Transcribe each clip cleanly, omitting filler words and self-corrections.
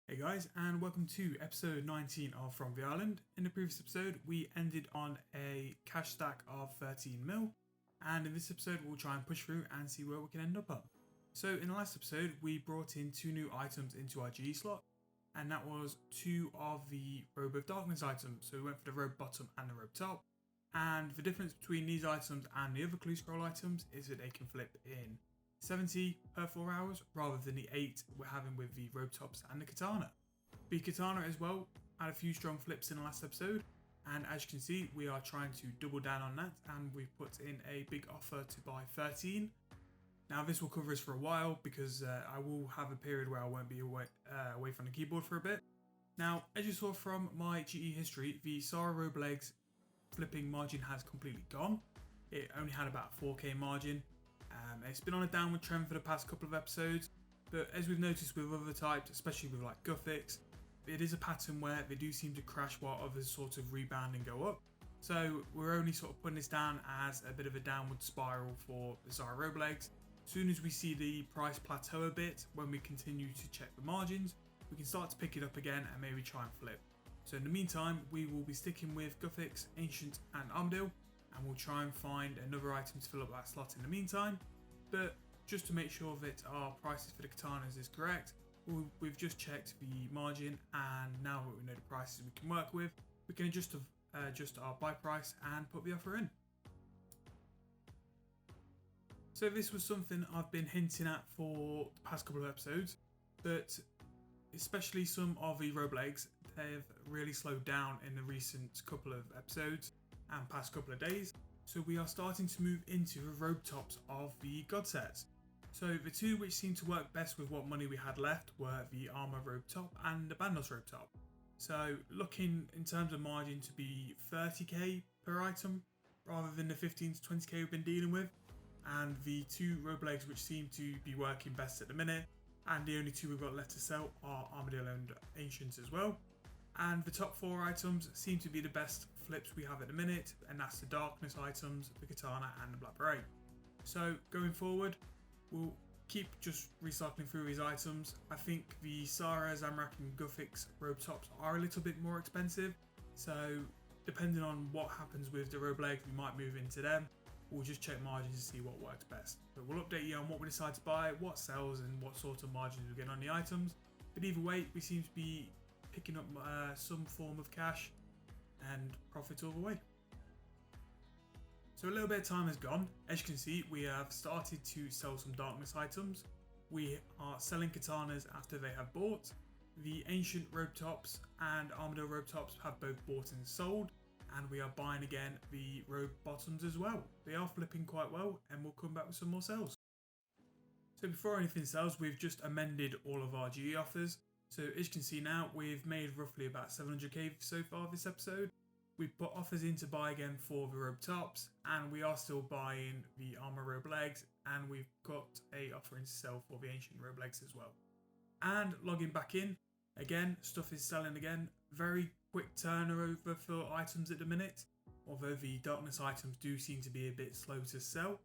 Hey guys, and welcome to episode 19 of From the Island. In the previous episode, we ended on a cash stack of 13 mil, and in this episode, we'll try and push through and see where we can end up at. So, in the last episode, we brought in two new items into our GE slot, and that was two of the Robe of Darkness items. So, we went for the Robe Bottom and the Robe Top, and the difference between these items and the other Clue Scroll items is that they can flip in 70 per 4 hours rather than the 8 we're having with the Robe Tops and the Katana. The Katana as well had a few strong flips in the last episode, and as you can see we are trying to double down on that, and we've put in a big offer to buy 13. Now this will cover us for a while because I will have a period where I won't be away from the keyboard for a bit. Now as you saw from my GE history, the Sarah Robe Legs flipping margin has completely gone. It only had about 4k margin. It's been on a downward trend for the past couple of episodes, but as we've noticed with other types, especially with like Gothics, it is a pattern where they do seem to crash while others sort of rebound and go up. So we're only sort of putting this down as a bit of a downward spiral for the Zara Robe Legs. As soon as we see the price plateau a bit, when we continue to check the margins, we can start to pick it up again and maybe try and flip. So in the meantime, we will be sticking with Gothics, Ancient and Armadale, and we'll try and find another item to fill up that slot in the meantime. But just to make sure that our prices for the Katanas is correct, we've just checked the margin, and now that we know the prices we can work with, we can adjust our buy price and put the offer in. So this was something I've been hinting at for the past couple of episodes, but especially some of the Robe Legs, they've really slowed down in the recent couple of episodes and past couple of days. So we are starting to move into the Robe Tops of the God sets. So the two which seemed to work best with what money we had left were the Armor Robe Top and the Bandos Robe Top. So looking in terms of margin to be 30k per item rather than the 15 to 20k we've been dealing with. And the two Robe Legs which seem to be working best at the minute, and the only two we've got left to sell, are Armadale and Ancients as well. And the top 4 items seem to be the best flips we have at the minute, and that's the Darkness items, the Katana and the Black Beret. So going forward, we'll keep just recycling through these items. I think the Sarah, Zamrak and Gothics Robe Tops are a little bit more expensive, so depending on what happens with the Robe Legs, we might move into them. We'll just check margins to see what works best. But we'll update you on what we decide to buy, what sells and what sort of margins we get on the items. But either way, we seem to be picking up some form of cash and profit all the way. So a little bit of time has gone. As you can see, we have started to sell some Darkness items. We are selling Katanas after they have bought. The Ancient Robe Tops and Armadale Robe Tops have both bought and sold. And we are buying again the Robe Bottoms as well. They are flipping quite well, and we'll come back with some more sales. So before anything sells, we've just amended all of our GE offers. So as you can see now, we've made roughly about 700k so far this episode. We've put offers in to buy again for the Robe Tops, and we are still buying the Armor Robe Legs, and we've got a offer in to sell for the Ancient Robe Legs as well. And logging back in, again, stuff is selling again. Very quick turnover for items at the minute, although the Darkness items do seem to be a bit slow to sell.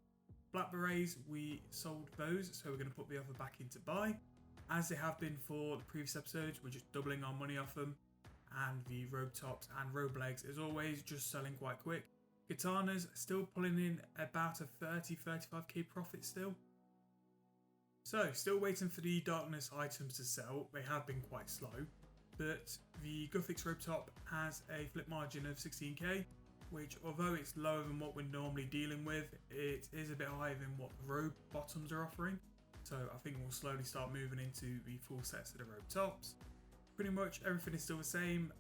Black Berets, we sold those, so we're going to put the offer back into buy. As they have been for the previous episodes, we're just doubling our money off them. And the Robe Tops and Robe Legs, as always, just selling quite quick. Katanas still pulling in about a 30-35k profit still. So, still waiting for the Darkness items to sell. They have been quite slow. But the Gothics Robe Top has a flip margin of 16k, which although it's lower than what we're normally dealing with, it is a bit higher than what the Robe Bottoms are offering. So I think we'll slowly start moving into the full sets of the Robe Tops. Pretty much everything is still the same.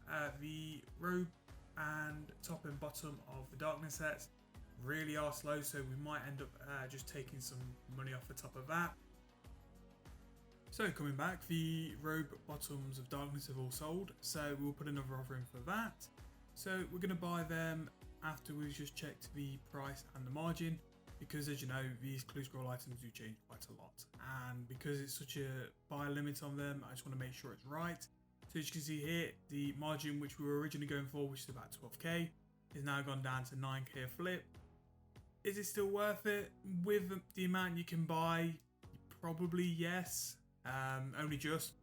The Robe and top and bottom of the Darkness sets really are slow, so we might end up just taking some money off the top of that. So coming back, the Robe Bottoms of Darkness have all sold, so we'll put another offer in for that. So we're going to buy them after we've just checked the price and the margin, because as you know, these Clue Scroll items do change quite a lot, and because it's such a buy limit on them, I just want to make sure it's right. So as you can see here, the margin which we were originally going for, which is about 12k, is now gone down to 9k a flip. Is it still worth it? With the amount you can buy, probably yes. Only just.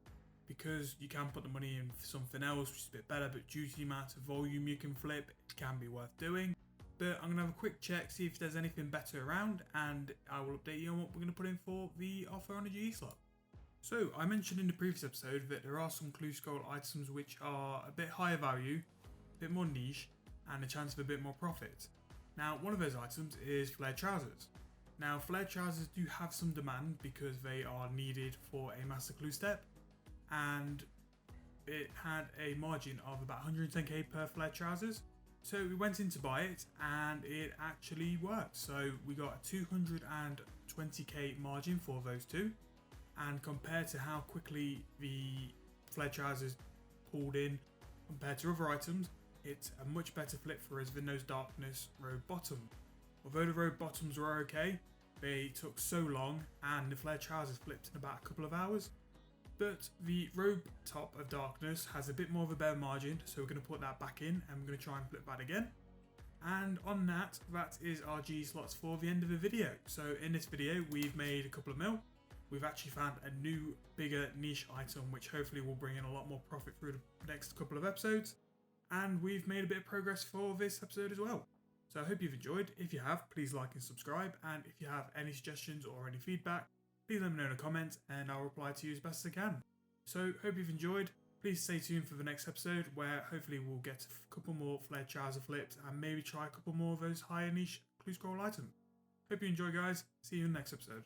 because you can put the money in for something else which is a bit better, but due to the amount of volume you can flip, it can be worth doing. But I'm going to have a quick check, see if there's anything better around, and I will update you on what we're going to put in for the offer on a GE slot. So I mentioned in the previous episode that there are some clue scroll items which are a bit higher value, a bit more niche, and a chance of a bit more profit. Now one of those items is flared trousers. Now flared trousers do have some demand because they are needed for a master clue step, and it had a margin of about 110k per flared trousers. So we went in to buy it and it actually worked. So we got a 220k margin for those two. And compared to how quickly the flared trousers pulled in compared to other items, it's a much better flip for us than those darkness robe bottoms. Although the robe bottoms were okay, they took so long and the flared trousers flipped in about a couple of hours. But the robe top of darkness has a bit more of a better margin, so we're going to put that back in and we're going to try and flip that again. And on that is our G slots for the end of the video. So in this video we've made a couple of mil. We've actually found a new bigger niche item which hopefully will bring in a lot more profit through the next couple of episodes. And we've made a bit of progress for this episode as well. So I hope you've enjoyed. If you have, please like and subscribe, and if you have any suggestions or any feedback, please let me know in the comments and I'll reply to you as best as I can. So hope you've enjoyed. Please stay tuned for the next episode where hopefully we'll get a couple more flared trouser flips and maybe try a couple more of those higher niche clue scroll items. Hope you enjoy, guys. See you in the next episode.